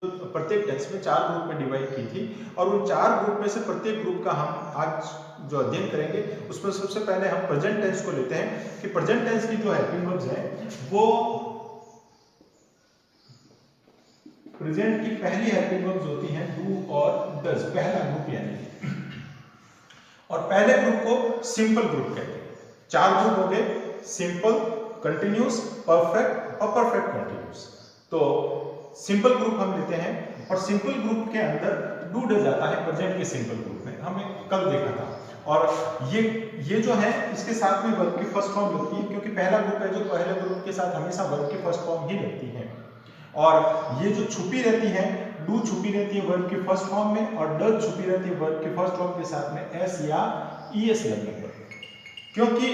प्रत्येक टेंस में 4 ग्रुप में डिवाइड की थी और उन 4 ग्रुप में से प्रत्येक ग्रुप का हम आज जो अध्ययन करेंगे उसमें सबसे पहले हम प्रेजेंट टेंस को लेते हैं कि प्रेजेंट टेंस की जो हेल्पिंग वर्ब्स है वो प्रेजेंट की पहली हेल्पिंग वर्ब्स होती हैं डू और डज, पहला ग्रुप यानी, और पहले ग्रुप को सिंपल ग्रुप कहते हैं। 4 ग्रुप हो गए, सिंपल, कंटिन्यूस, परफेक्ट और परफेक्ट कंटिन्यूस। तो सिंपल ग्रुप हम लेते हैं और सिंपल ग्रुप के अंदर डू डज आता है प्रेजेंट के सिंपल ग्रुप में, हमने कल देखा था। और ये जो है इसके साथ में वर्ब की फर्स्ट फॉर्म लगती है, क्योंकि पहला ग्रुप है जो पहले ग्रुप के साथ हमेशा वर्ब की फर्स्ट फॉर्म ही लगती है। और ये जो छुपी रहती है, डू छुपी रहती है वर्ब की फर्स्ट फॉर्म में और डज छुपी रहती है वर्ब की फर्स्ट फॉर्म के साथ में एस या ईएस लगने पर। क्योंकि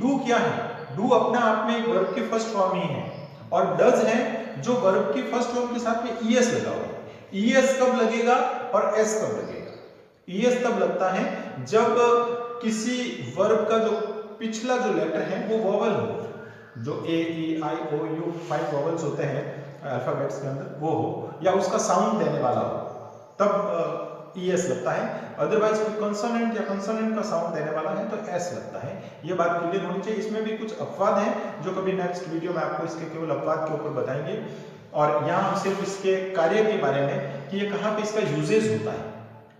डू क्या है, डू अपना आप में एक वर्ब की फर्स्ट फॉर्म ही है और डज है जो वर्ब की फर्स्ट फॉर्म के साथ में ईएस लगा हुआ है। ईएस कब लगेगा और एस कब लगेगा? ईएस तब लगता है जब किसी वर्ब का जो पिछला जो लेटर है वो वोवल हो, जो ए ई आई ओ यू 5 वोवल्स होते हैं अल्फाबेट्स के अंदर, वो हो या उसका साउंड देने वाला हो, तब ईएस लगता है। अदरवाइज कोई कंसोनेंट या कंसोनेंट का साउंड देने वाला है तो एस लगता है। ये बात क्लियर होनी चाहिए। इसमें भी कुछ अपवाद हैं जो कभी नेक्स्ट वीडियो में आपको इसके केवल अपवाद के ऊपर बताएंगे। और यहाँ हम सिर्फ इसके कार्य के बारे में कि ये कहाँ पे इसका यूजेज होता है,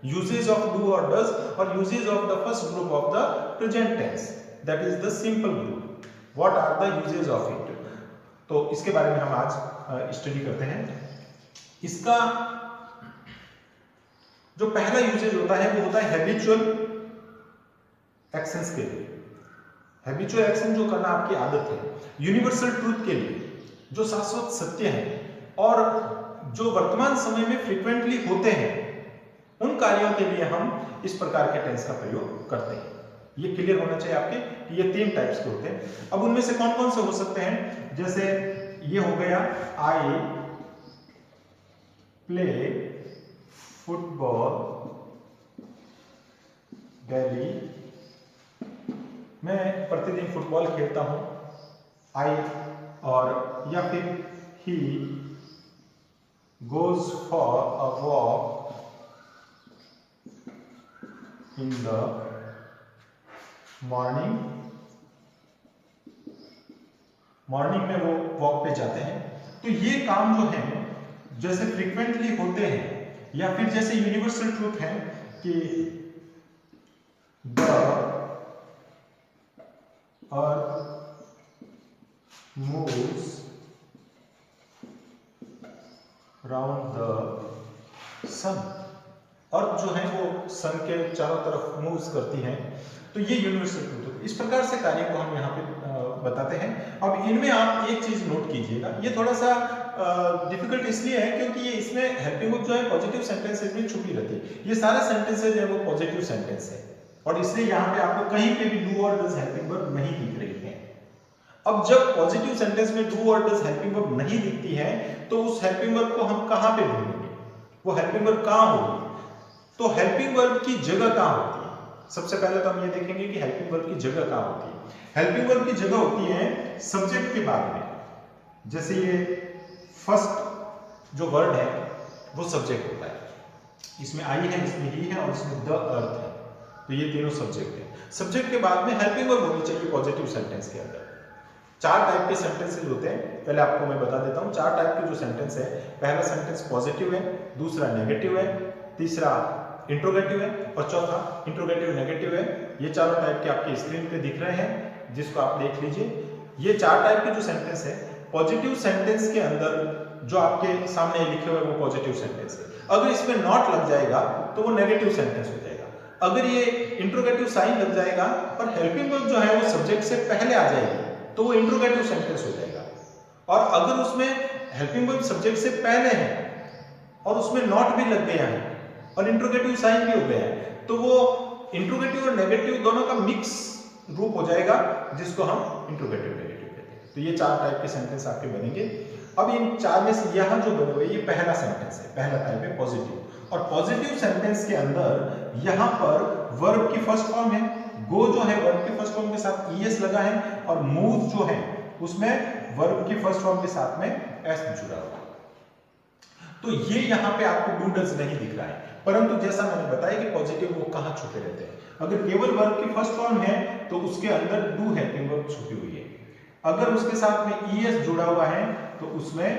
यूजेज ऑफ डू और डज और uses of the first group of the present tense, that is the simple group, what are the uses of it. तो इसके बारे में हम आज स्टडी करते हैं। इसका जो पहला यूजेज होता है वो होता है हैबिचुअल एक्शंस के लिए। हैबिचुअल एक्शन जो करना आपकी आदत है, यूनिवर्सल ट्रूथ के लिए, जो शाश्वत सत्य है और जो वर्तमान समय में फ्रीक्वेंटली होते हैं, उन कार्यों के लिए हम इस प्रकार के टेंस का प्रयोग करते हैं। ये क्लियर होना चाहिए आपके कि ये 3 टाइप्स के होते हैं। अब उनमें से कौन कौन से हो सकते हैं, जैसे ये हो गया आई प्ले फुटबॉल डेली, मैं प्रतिदिन फुटबॉल खेलता हूं, आई, और या फिर he goes for a walk in the morning, morning में वो वॉक पे जाते हैं। तो ये काम जो है जैसे फ्रीक्वेंटली होते हैं या फिर जैसे यूनिवर्सल ट्रूथ है कि the earth moves round the sun, earth जो है वो सन के चारों तरफ मूव्स करती है। तो ये यूनिवर्सल ट्रूथ है। इस प्रकार से कार्य को हम यहाँ पे बताते हैं। अब इनमें आप एक चीज नोट कीजिएगा, ये थोड़ा सा डिफिकल्ट इसलिए है क्योंकि ये इसमें हेल्पिंग वर्ब जो है पॉजिटिव सेंटेंसेस में छुपी रहती है। ये सारे सेंटेंसेस है वो पॉजिटिव सेंटेंस है और इसलिए यहाँ पे आपको कहीं पे भी डू और डज हेल्पिंग वर्ब नहीं दिख रही है। अब जब पॉजिटिव सेंटेंस में डू और डज हेल्पिंग वर्ब नहीं दिखती है तो उस हेल्पिंग वर्ब को हम कहाँ पे ढूंढेंगे, वो हेल्पिंग वर्ब कहाँ होगी? तो हेल्पिंग वर्ब की जगह कहाँ होती है? सबसे पहले तो हम ये देखेंगे कि हेल्पिंग वर्ब की जगह कहाँ होती है। हेल्पिंग वर्ब की जगह होती है सब्जेक्ट के बाद में। जैसे ये फर्स्ट जो वर्ड है वो सब्जेक्ट होता है, इसमें आई है, इसमें ही है और इसमें द अर्थ है, तो ये तीनों सब्जेक्ट है। सब्जेक्ट के बाद में हेल्पिंग वर्ब होनी चाहिए पॉजिटिव सेंटेंस के अंदर। 4 टाइप के सेंटेंसेस होते हैं, पहले आपको मैं बता देता हूँ। 4 टाइप के जो सेंटेंस है, पहला सेंटेंस पॉजिटिव है, दूसरा नेगेटिव है, तीसरा इंट्रोगेटिव है और चौथा इंट्रोगेटिव नेगेटिव है। ये चारों टाइप के आपके स्क्रीन पे दिख रहे हैं, जिसको आप देख लीजिए। ये 4 टाइप के जो सेंटेंस है, पॉजिटिव सेंटेंस के अंदर जो आपके सामने लिखे हुए वो पॉजिटिव सेंटेंस है। अगर इसमें नॉट लग जाएगा तो वो नेगेटिव सेंटेंस हो जाएगा। अगर ये इंट्रोगेटिव साइन लग जाएगा और हेल्पिंग वर्ब जो है वो सब्जेक्ट से पहले आ जाएगी तो वो इंट्रोगेटिव सेंटेंस हो जाएगा। और अगर उसमें हेल्पिंग वर्ब सब्जेक्ट से पहले है और उसमें नॉट भी लग गया है और इंट्रोगेटिव साइन भी हो गया है तो वो इंट्रोगेटिव और नेगेटिव दोनों का मिक्स रूप हो जाएगा, जिसको हम इंट्रोगेटिव नेगेटिव कहते हैं। तो ये 4 टाइप के सेंटेंस आपके बनेंगे। अब इन 4 में से यहाँ जो बने हुए ये पहला सेंटेंस है, पहला टाइप है पॉजिटिव। और पॉजिटिव सेंटेंस के अंदर यहाँ पर वर्ब की फर्स्ट फॉर्म है, गो जो है वर्ब की फर्स्ट फॉर्म के साथ ईएस लगा है और मूव जो है उसमें वर्ब की फर्स्ट फॉर्म के साथ में एस जुड़ा हुआ है। तो ये यहाँ पे आपको डू डज नहीं दिख रहा है, परंतु जैसा मैंने बताया कि पॉजिटिव वो कहाँ छुपे रहते हैं। अगर केवल वर्ब की फर्स्ट फॉर्म है तो उसके अंदर डू हेल्पिंग वर्ब छुपी हुई है। अगर उसके साथ में ईएस जुड़ा हुआ है तो उसमें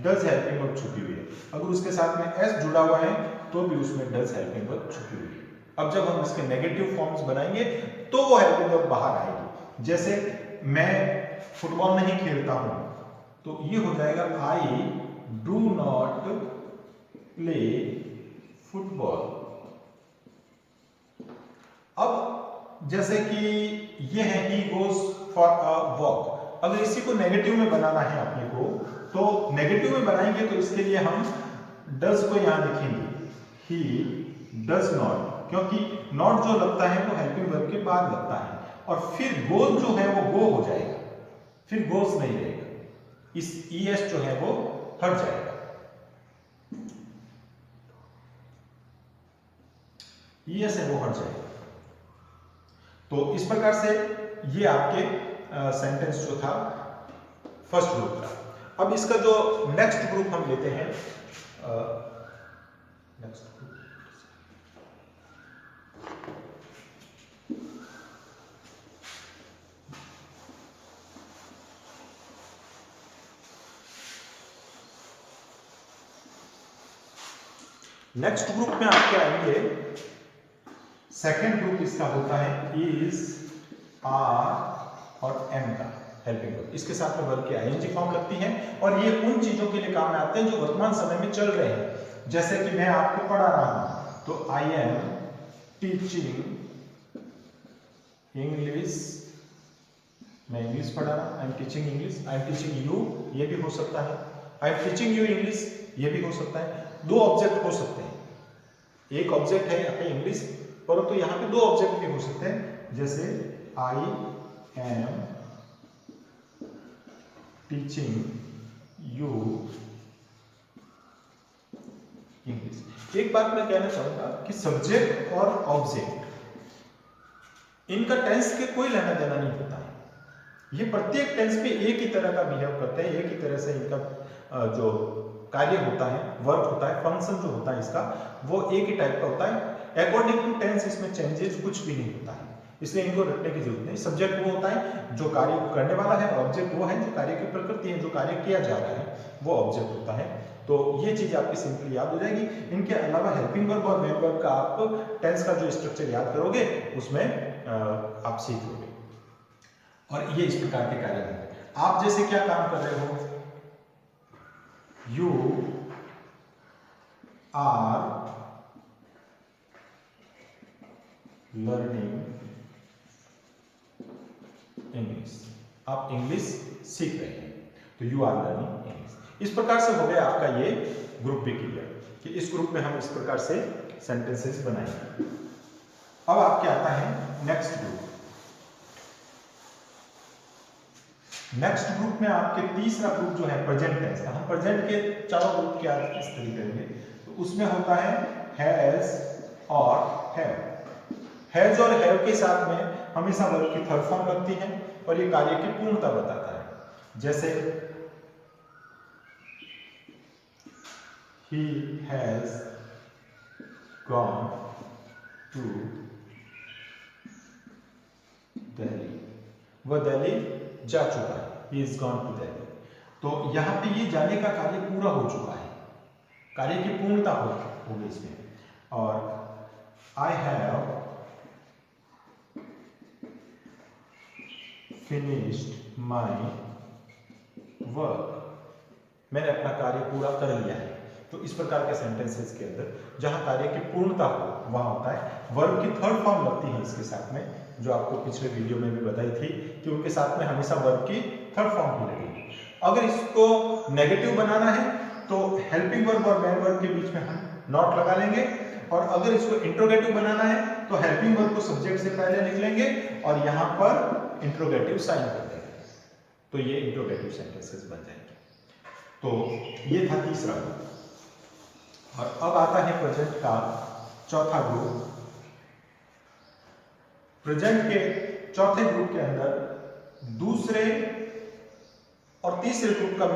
डज हेल्पिंग वर्ब छुपी हुई है। अगर उसके साथ में एस जुड़ा हुआ है तो भी उसमें डज हेल्पिंग वर्ब छुपी हुई है। अब जब हम इसके नेगेटिव फॉर्म्स बनाएंगे तो वो हेल्पिंग वर्ब बाहर आएगी। जैसे मैं फुटबॉल नहीं खेलता हूं तो ये हो जाएगा I do not play football. अब जैसे कि ये है he goes for a walk, अगर इसी को नेगेटिव में बनाना है अपने को तो नेगेटिव में बनाएंगे तो इसके लिए हम डज को यहां लिखेंगे ही डज नॉट, क्योंकि नॉट जो लगता है वो हेल्पिंग वर्ब के बाद लगता है, और फिर गोज जो है वो गो हो जाएगा, फिर गोज नहीं रहेगा, इस ईएस जो है वो हट जाएगा। ईएस है वो हट जाएगा। तो इस प्रकार से ये आपके सेंटेंस जो था फर्स्ट ग्रुप था। अब इसका जो नेक्स्ट ग्रुप हम लेते हैं, नेक्स्ट ग्रुप नेक्स्ट ग्रुप में आपके आएंगे, सेकेंड ग्रुप इसका होता है इज, आर और एम का हेल्पिंग वर्ब। इसके साथ में वर्ब की आईएनजी फॉर्म लगती है और ये उन चीजों के लिए काम में आते हैं जो वर्तमान समय में चल रहे हैं। जैसे कि मैं आपको पढ़ा रहा हूं तो आई एम टीचिंग इंग्लिश, मैं इंग्लिश पढ़ा रहा हूं, I am teaching English, I am teaching you, ये भी हो सकता है, I am teaching you English, ये भी हो सकता है। दो ऑब्जेक्ट हो सकते हैं, एक ऑब्जेक्ट है यहाँ पे इंग्लिश, परंतु यहाँ पे दो ऑब्जेक्ट भी हो सकते हैं, जैसे I am teaching you English. एक बात मैं कहना चाहूंगा कि सब्जेक्ट और ऑब्जेक्ट इनका टेंस के कोई लेना देना नहीं होता है, ये प्रत्येक टेंस पे एक ही तरह का बिहेव करते हैं, एक ही तरह से इनका जो कार्य होता है, वर्क होता है, फंक्शन जो होता है इसका वो एक ही टाइप का होता है। अकॉर्डिंग टू टेंस इसमें चेंजेस कुछ भी नहीं होता है, इसलिए इनको रटने की जरूरत नहीं। सब्जेक्ट वो होता है जो कार्य करने वाला है, ऑब्जेक्ट वो है जो कार्य की प्रकृति है, जो कार्य किया जा रहा है वो ऑब्जेक्ट होता है। तो ये चीज आपकी सिंपली याद हो जाएगी। इनके अलावा हेल्पिंग वर्ब और मेन वर्ब का आप टेंस का जो स्ट्रक्चर याद करोगे उसमें आप सीख लोगे, और ये इस प्रकार के कार्य होंगे। आप जैसे क्या काम कर रहे हो, यू आर लर्निंग इंग्लिश, आप इंग्लिश सीख रहे हैं, तो यू आर लर्निंग इंग्लिश। इस प्रकार से हो गया आपका ये ग्रुप भी क्लियर कि इस ग्रुप में हम इस प्रकार से सेंटेंसेस बनाएंगे। अब आपके आता है नेक्स्ट ग्रुप। नेक्स्ट ग्रुप में आपके तीसरा ग्रुप जो है प्रेजेंट टेंस का। हम प्रेजेंट के चारों ग्रुप क्या स्टडी करेंगे, तो उसमें होता है हैज और हैव। हैज और हैव के साथ में हमेशा वर्ब की थर्ड फॉर्म लगती है और ये कार्य की पूर्णता बताता है। जैसे he has gone to Delhi, वह दिल्ली जा चुका है, he is gone to Delhi। तो यहां पे ये जाने का कार्य पूरा हो चुका है, कार्य की पूर्णता हो गई इसमें। और I have finished my work, मैंने अपना कार्य पूरा कर लिया है। तो इस प्रकार के सेंटेंसेस के अंदर जहां कार्य की पूर्णता हो वहां होता है वर्ब की थर्ड फॉर्म लगती है इसके साथ में, जो आपको पिछले वीडियो में भी बताई थी कि उनके साथ में हमेशा वर्ब की थर्ड फॉर्म ही लगेगी। अगर इसको नेगेटिव बनाना है तो हेल्पिंग वर्ब और मेन वर्ब के बीच में हम नॉट लगा लेंगे, और अगर इसको इंट्रोगेटिव बनाना है तो हेल्पिंग वर्ब को सब्जेक्ट से पहले लिख लेंगे और यहां पर इंट्रोगेटिव साइन कर देंगे, तो ये इंट्रोगेटिव सेंटेंसेस बन जाएंगे। तो ये था तीसरा ग्रुप। और अब आता है प्रेजेंट का चौथा ग्रुप। प्रेजेंट के चौथे ग्रुप के अंदर दूसरे और तीसरे ग्रुप का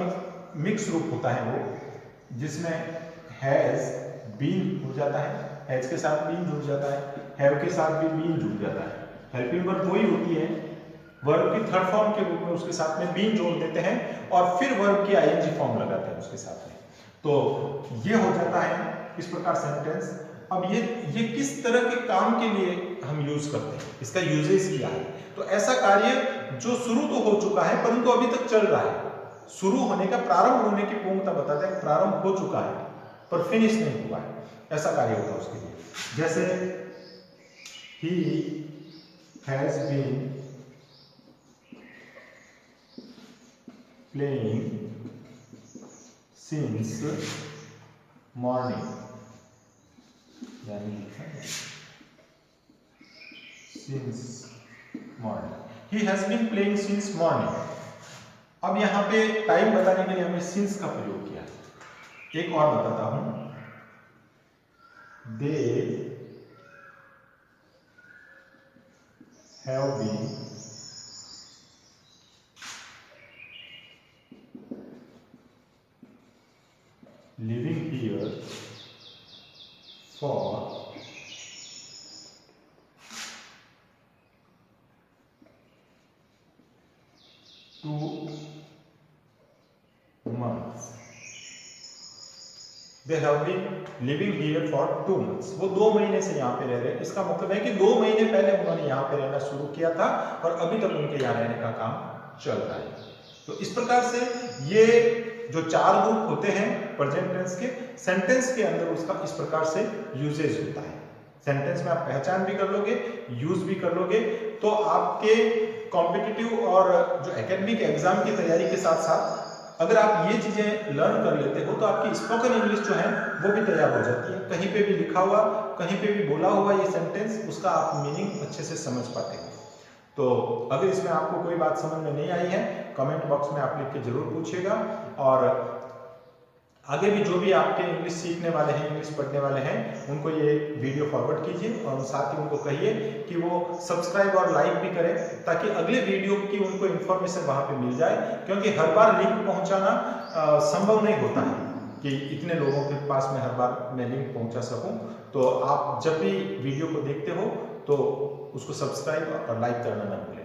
मिक्स रूप होता है वो, जिसमें हैज बीन जुड़ जाता है, हैज के साथ बीन जुड़ जाता है, हैव के साथ भी बीन जुड़ जाता है। हेल्पिंग वर्ब वही होती है, वर्ब की थर्ड फॉर्म के रूप में उसके साथ में बीन जोड़ देते हैं और फिर वर्ब की आईएनजी फॉर्म लगाते हैं उसके साथ में। तो ये हो जाता है इस प्रकार सेंटेंस। अब ये किस तरह के काम के लिए हम यूज करते हैं, इसका यूजेज क्या है। तो ऐसा कार्य जो शुरू तो हो चुका है परंतु अभी तक चल रहा है, शुरू होने का, प्रारंभ होने की पूर्णता बताता है, प्रारंभ हो चुका है पर फिनिश नहीं हुआ है, ऐसा कार्य होता है उसके लिए। जैसे he has been playing since morning, यानी since morning, he has been playing since morning. अब यहां पे टाइम बताने के लिए हमने सिंस का प्रयोग किया। एक और बताता हूं, they have been living here for 2 months. They have been living here for 2 months. वो 2 महीने से यहाँ पे रह रहे हैं। इसका मतलब है कि 2 महीने पहले उन्होंने यहाँ पे रहना शुरू किया था और अभी तक उनके यहाँ रहने का काम चल रहा है। तो इस प्रकार से ये जो 4 ग्रुप होते हैं प्रेजेंट टेंस के, सेंटेंस के अंदर उसका इस प्रकार से यूजेज होता है। सेंटेंस में आप पहचान भी कर लोगे, यूज भी कर लोगे, तो आपके कॉम्पिटिटिव और जो एकेडमिक एग्जाम की तैयारी के साथ साथ अगर आप ये चीजें लर्न कर लेते हो तो आपकी स्पोकन इंग्लिश जो है वो भी तैयार हो जाती है। कहीं पे भी लिखा हुआ, कहीं पे भी बोला हुआ ये सेंटेंस, उसका आप मीनिंग अच्छे से समझ पाते हो। तो अगर इसमें आपको कोई बात समझ में नहीं आई है, कमेंट बॉक्स में आप लिख के जरूर पूछिएगा। और आगे भी जो भी आपके इंग्लिश सीखने वाले हैं, इंग्लिश पढ़ने वाले हैं, उनको ये वीडियो फॉरवर्ड कीजिए और साथ ही उनको कहिए कि वो सब्सक्राइब और लाइक भी करें ताकि अगले वीडियो की उनको इन्फॉर्मेशन वहाँ पे मिल जाए। क्योंकि हर बार लिंक पहुँचाना संभव नहीं होता है कि इतने लोगों के पास में हर बार मैं लिंक पहुँचा सकूँ। तो आप जब भी वीडियो को देखते हो तो उसको सब्सक्राइब और लाइक करना ना भूलें।